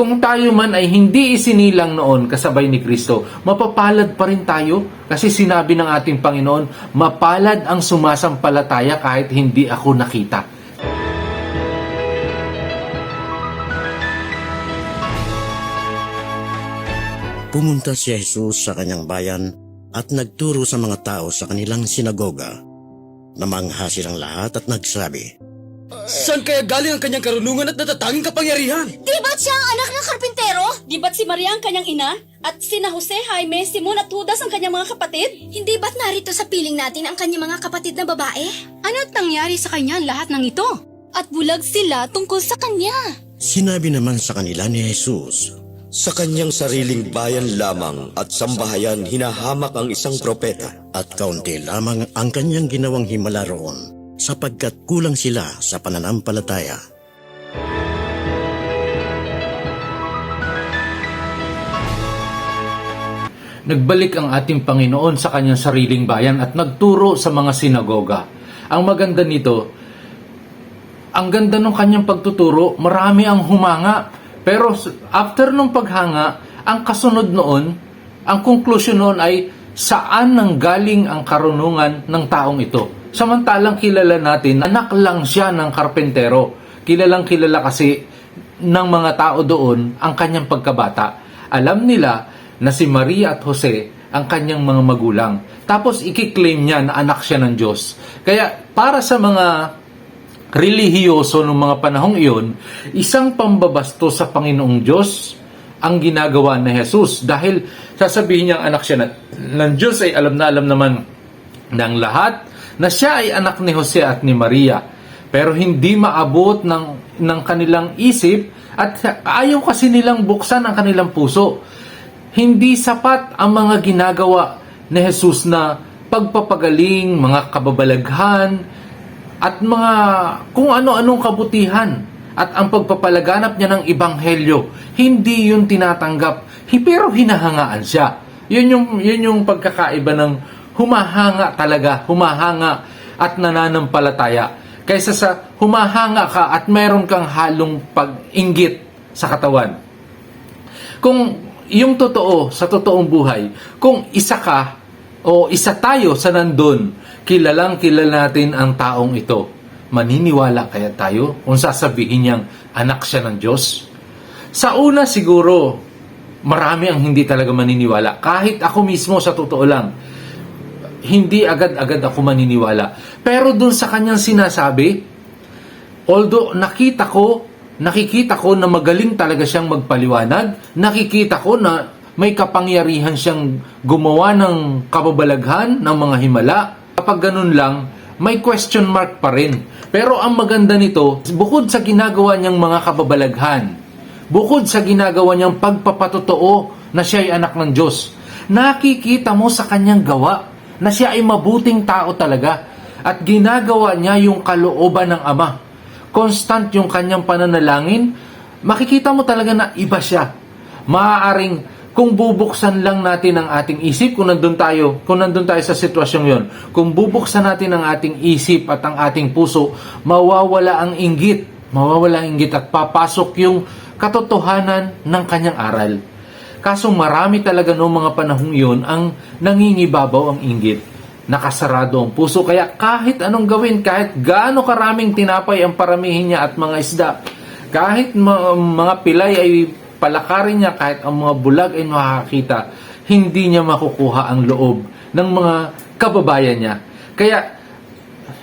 Kung tayo man ay hindi isinilang noon kasabay ni Kristo, mapapalad pa rin tayo kasi sinabi ng ating Panginoon, mapalad ang sumasampalataya kahit hindi ako nakita. Pumunta si Jesus sa kanyang bayan at nagturo sa mga tao sa kanilang sinagoga. Namangha silang lahat at nagsabi, Saan kaya galing ang kanyang karunungan at natatanging kapangyarihan? Di ba't siya ang anak ng karpintero? Di ba't si Maria ang kanyang ina? At sina Jose, Jaime, Simon at Judas ang kanyang mga kapatid? Hindi ba't narito sa piling natin ang kanyang mga kapatid na babae? Ano't nangyari sa kanya lahat ng ito? At bulag sila tungkol sa kanya. Sinabi naman sa kanila ni Jesus, Sa kanyang sariling bayan lamang at sambahayan hinahamak ang isang propeta. at kaunti lamang ang kanyang ginawang himala roon, sapagkat kulang sila sa pananampalataya. Nagbalik ang ating Panginoon sa kanyang sariling bayan at nagturo sa mga sinagoga. Ang maganda nito, ang ganda ng kanyang pagtuturo, marami ang humanga. Pero after nung paghanga, ang kasunod noon, ang conclusion noon ay saan nanggaling ang karunungan ng taong ito. Samantalang kilala natin, anak lang siya ng karpentero. Kilalang kilala kasi ng mga tao doon ang kanyang pagkabata. Alam nila na si Maria at Jose ang kanyang mga magulang. Tapos ikiklaim niya na anak siya ng Diyos. Kaya para sa mga relihiyoso ng mga panahong iyon, isang pambabasto sa Panginoong Diyos ang ginagawa ni Jesus. Dahil sasabihin niyang anak siya ng Diyos ay alam na alam naman ng lahat na siya ay anak ni Jose at ni Maria. Pero hindi maabot ng kanilang isip at ayaw kasi nilang buksan ang kanilang puso. Hindi sapat ang mga ginagawa ni Jesus na pagpapagaling, mga kababalaghan, at mga kung ano-anong kabutihan at ang pagpapalaganap niya ng ebanghelyo, hindi yun tinatanggap. Pero hinahangaan siya. Yun yung pagkakaiba ng humahanga talaga, humahanga at nananampalataya. Kaysa sa humahanga ka at meron kang halong pag-inggit sa katawan. Kung yung totoo, sa totoong buhay, kung isa ka o isa tayo sa nandun, kilalang kilala natin ang taong ito. Maniniwala kaya tayo kung sasabihin niyang anak siya ng Diyos? Sa una siguro, marami ang hindi talaga maniniwala. Kahit ako mismo sa totoo lang, hindi agad-agad ako maniniwala. Pero dun sa kanyang sinasabi, although nakikita ko na magaling talaga siyang magpaliwanag, nakikita ko na may kapangyarihan siyang gumawa ng kababalaghan, ng mga himala. Kapag ganun lang, may question mark pa rin. Pero ang maganda nito, bukod sa ginagawa niyang mga kababalaghan, bukod sa ginagawa niyang pagpapatotoo na siya ay anak ng Diyos, nakikita mo sa kanyang gawa na siya ay mabuting tao talaga at ginagawa niya yung kalooban ng Ama. Constant yung kanyang pananalangin, makikita mo talaga na iba siya. Maaaring kung bubuksan lang natin ang ating isip, kung nandun tayo sa sitwasyong yon, kung bubuksan natin ang ating isip at ang ating puso, mawawala ang inggit at papasok yung katotohanan ng kanyang aral. Kaso marami talaga noong mga panahong iyon ang nangingibabaw ang inggit. Nakasarado ang puso, kaya kahit anong gawin, kahit gaano karaming tinapay ang paramihin niya at mga isda, kahit mga pilay ay palakarin niya, kahit ang mga bulag ay makakita, hindi niya makukuha ang loob ng mga kababayan niya. Kaya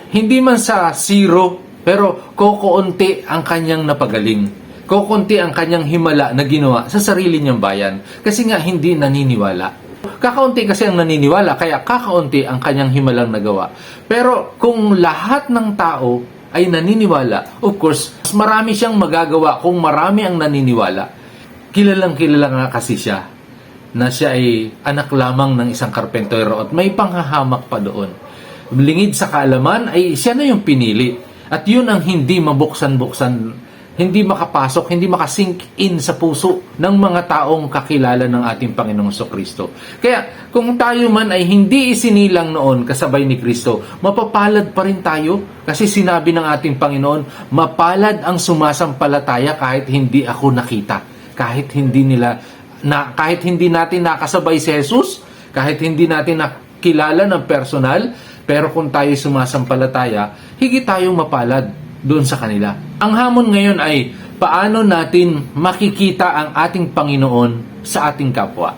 hindi man sa zero, pero kokonti ang kanyang napagaling. Kokonti ang kanyang himala na ginawa sa sarili niyang bayan. Kasi nga hindi naniniwala. Kakaunti kasi ang naniniwala, kaya kakaunti ang kanyang himalang nagawa. Pero kung lahat ng tao ay naniniwala, of course, mas marami siyang magagawa kung marami ang naniniwala. Kilalang kilala nga kasi siya na siya ay anak lamang ng isang karpentero at may panghahamak pa doon. Lingid sa kaalaman ay siya na yung pinili. At yun ang hindi mabuksan-buksan, hindi makapasok, hindi makasink in sa puso ng mga taong kakilala ng ating Panginoong Kristo. Kaya kung tayo man ay hindi isinilang noon kasabay ni Kristo, mapapalad pa rin tayo kasi sinabi ng ating Panginoon, mapalad ang sumasampalataya kahit hindi ako nakita. kahit hindi natin nakasabay si Jesus, kahit hindi natin nakilala ng personal, pero kung tayo sumasampalataya, higit tayong mapalad doon sa kanila. Ang hamon ngayon ay paano natin makikita ang ating Panginoon sa ating kapwa.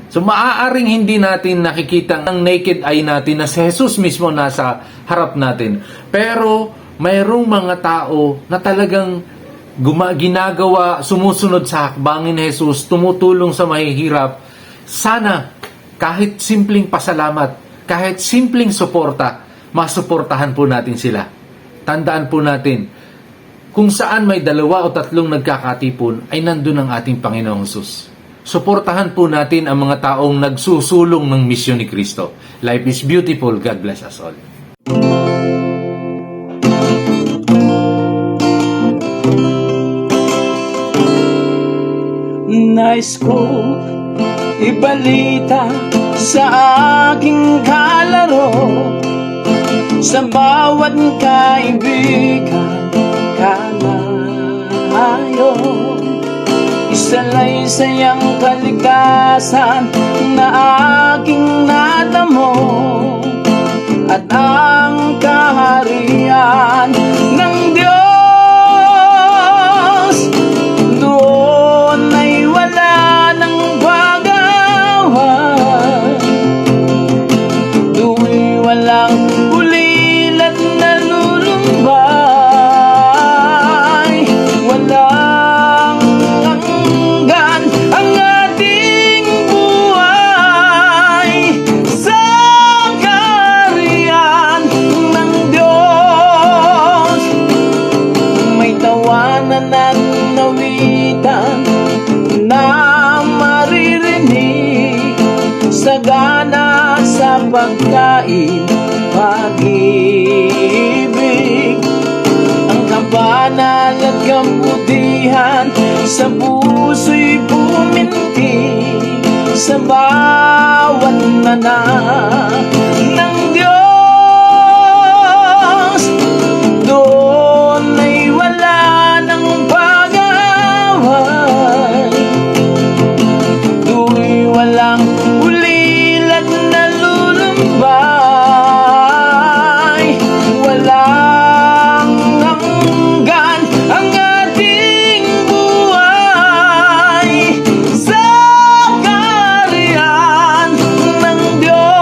So maaaring hindi natin nakikita ng naked eye natin na si Jesus mismo nasa harap natin. Pero mayroong mga tao na talagang ginagawa, sumusunod sa hakbangin ni Jesus, tumutulong sa mahihirap. Sana kahit simpleng pasalamat, kahit simpleng suporta, masuportahan po natin sila. Tandaan po natin, kung saan may 2 o 3 nagkakatipon, ay nandun ang ating Panginoong Jesus. Suportahan po natin ang mga taong nagsusulong ng misyon ni Kristo. Life is beautiful. God bless us all. Nais ko ibalita sa aking kalaro, sa bawat kaibigan kalayo, isalaysayang kalikasan na aking natamo, at ang kaharian ng Diyos. Doon ay wala ng bagawan, doon'y walang ulila na lulumbay, walang hanggan ang ating buhay sa kaharian ng Diyos. May tawanan at nawitan na maririnig, sagana sa pagkain, pag-ibig, ang kabanal at kabutihan sa puso'y pumintig, sa bawat nanak ng Diyos. Doon ay wala ng pag-away, do'y walang ulila na lulumbay, walang hanggan ang ating buhay sa kaharian ng Diyos.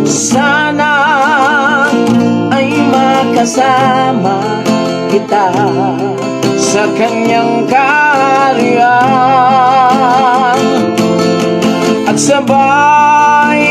Sana ay makasama kita sa kanyang kaharian, at sabay